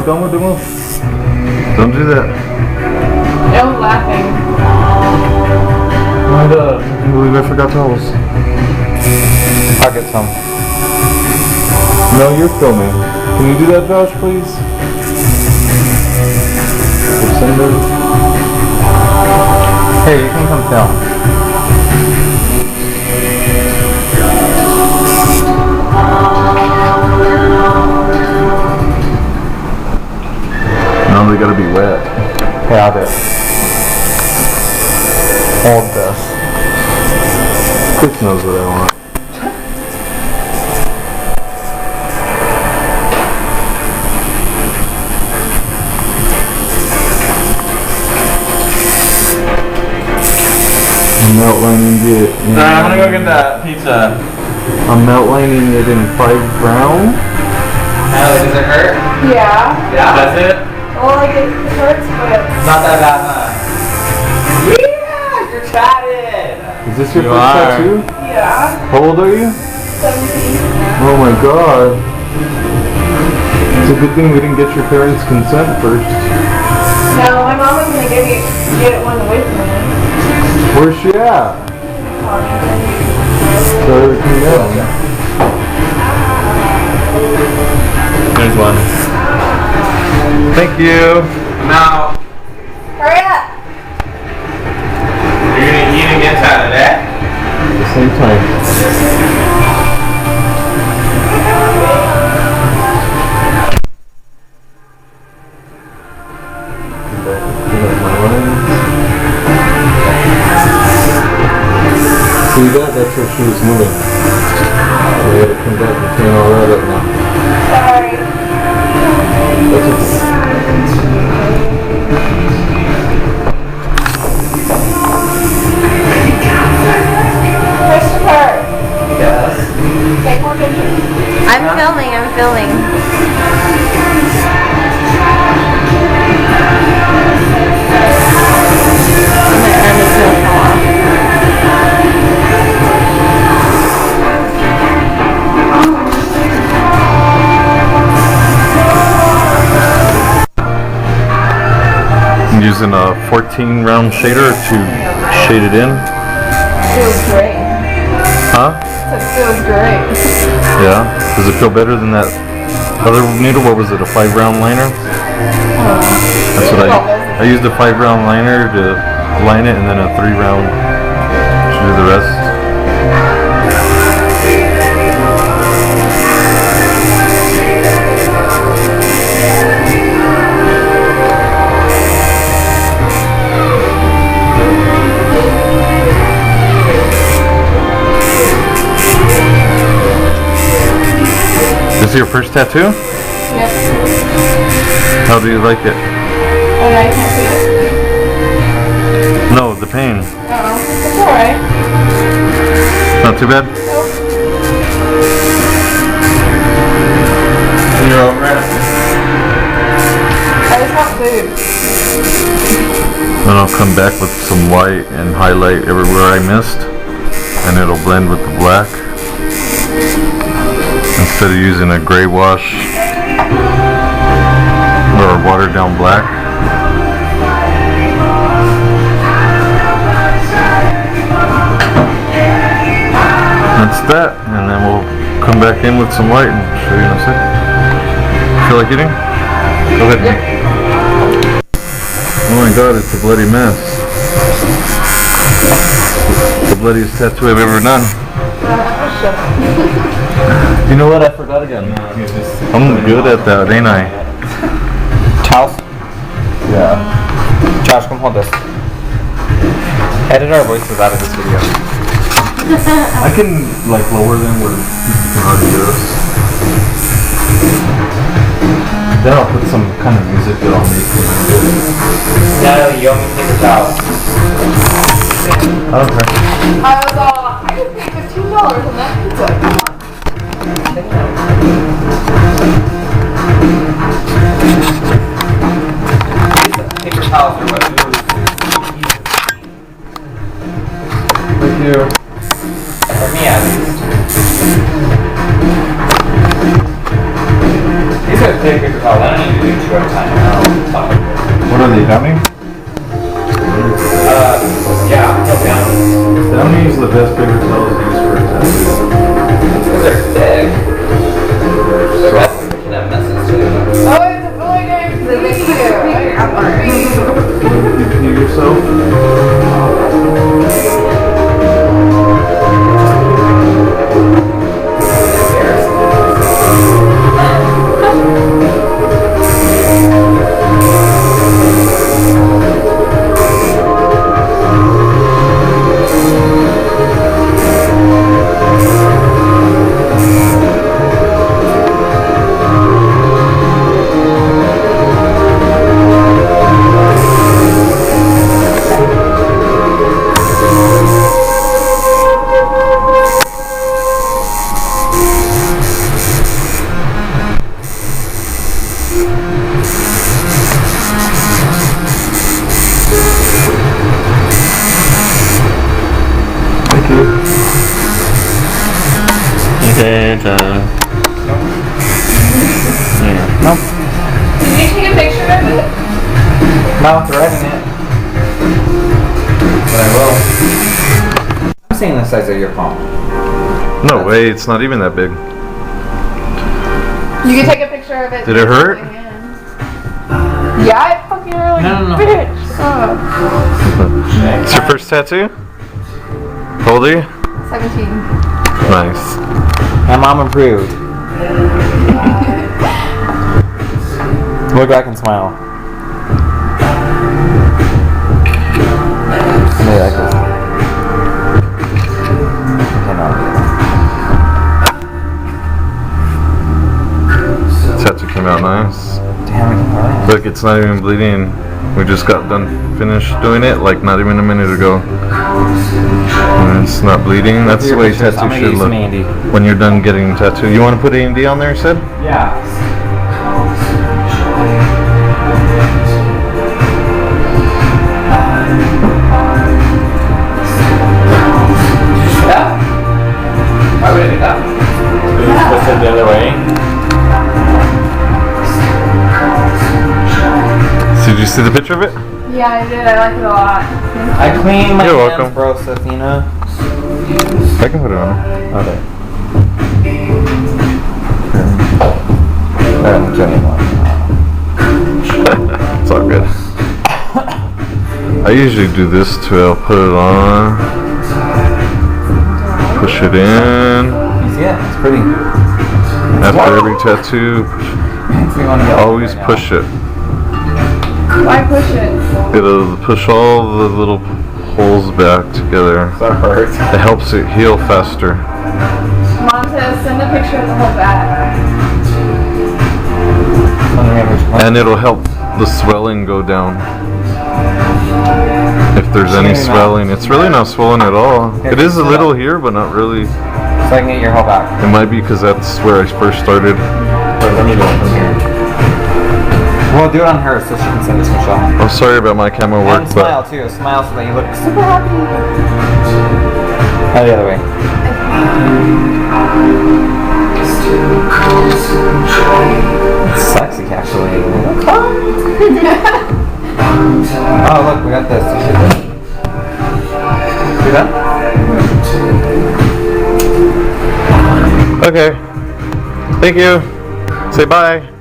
Don't move. Don't do that. I was laughing. Oh my god, I can't believe I forgot towels. I'll get some. No, you're filming. Can you do that, Josh, please? Hey, you can come film. No, they gotta be wet. Hey, I'll do it. Hold this. Chris knows what I want. I'm outlining it in... I'm gonna go get that pizza. I'm outlining it in 5 brown. Natalie, does it hurt? Yeah. Yeah? That's it? Well, like it hurts, but It's not that bad, huh? Yeah! You're chatted! Is this your You first are. tattoo? yeah. How old are you? 17. Oh my god. It's a good thing we didn't get your parents' consent first. No, my mom was gonna get one with me. Where's she at? Tell her to come down. There's one. Thank you. I'm out. Hurry up! You're gonna eat and get chatted, eh? At the same time. See that? That's where she was moving. We had to come back and clean all that up now. Sorry. That's okay. Christopher, Yes. take more pictures. I'm filming. I'm using a 14 round shader to shade it in. Feels great. Huh? It feels great. Yeah. Does it feel better than that other needle? What was it? A 5 round liner? That's what I used a 5 round liner to line it, and then a 3 round to do the rest. This is your first tattoo? Yep. How do you like it? Oh, I can't see it. No, the pain. Oh, it's alright. Not too bad? Nope. You're over it? I just want food. Then I'll come back with some white and highlight everywhere I missed, and it'll blend with the black. Instead of using a gray wash or a watered down black. That's that, and then we'll come back in with some white and show you in a second. Feel like eating? Go ahead. Oh my god, it's a bloody mess. The bloodiest tattoo I've ever done. You know what? I forgot again. I'm good at that, ain't I? Towels? Yeah. Josh, come hold this. Edit our voices out of this video. I can like lower them where people can already hear us. Then I'll put some kind of music that I'll make when I do it. Natalie, you owe me paper towels. I don't care. I just paid $15 on that pizza. Come on. Paper towels are what moves. Thank you. For me at least. These are take pictures all. I don't need to do 2 at a time. I'll talk. What are they, dummy? Yeah, no down. Dummy is the best paper towels used for tattoos. Because they're thick. They're best when you can have messes too. Oh, it's a really nice video. I'm You yourself? Okay, Nope. Did you take a picture of it? Not threading it. But I will. I'm seeing the size of your palm. No way, it's not even that big. You can take a picture of it. Did it hurt? Yeah, it fucking really No. bitch. Oh. It's your first tattoo? How old are you? 17. Nice. My mom improved. Look back and smile. Maybe like this. Okay, no. Tattoo came out nice. Damn it. Look, it's not even bleeding. We just got done finished doing it, like not even a minute ago. And it's not bleeding. That's the way tattoo should look. When you're done getting a tattoo. You want to put A&D on there, Sid? Yeah. Why would I do that? Twist it the other way. So did you see the picture of it? Yeah, I did. I like it a lot. I cleaned my You're hands, welcome. bro, Safina. I can put it on. Okay. I don't do anymore. It's all good. I usually do this too. I'll put it on, push it in. You see it? It's pretty. After every tattoo, Makes me want to yell always right now. push it. Why push it? It'll push all the little holes back together. That hurts. It helps it heal faster. Mom says send a picture of the whole back. And it'll help the swelling go down. If there's any swelling. It's really not swollen at all. It is a little here, but not really. So I can get your whole back. It might be because that's where I first started. Wait, let me do it from here. We'll do it on her so she can send it to Michelle. I'm sorry about my camera work, And smile but too. Smile so that you look super happy. Oh, the other way. It's sexy, actually. Oh, look, we got this. See that? okay. Thank you. Say bye.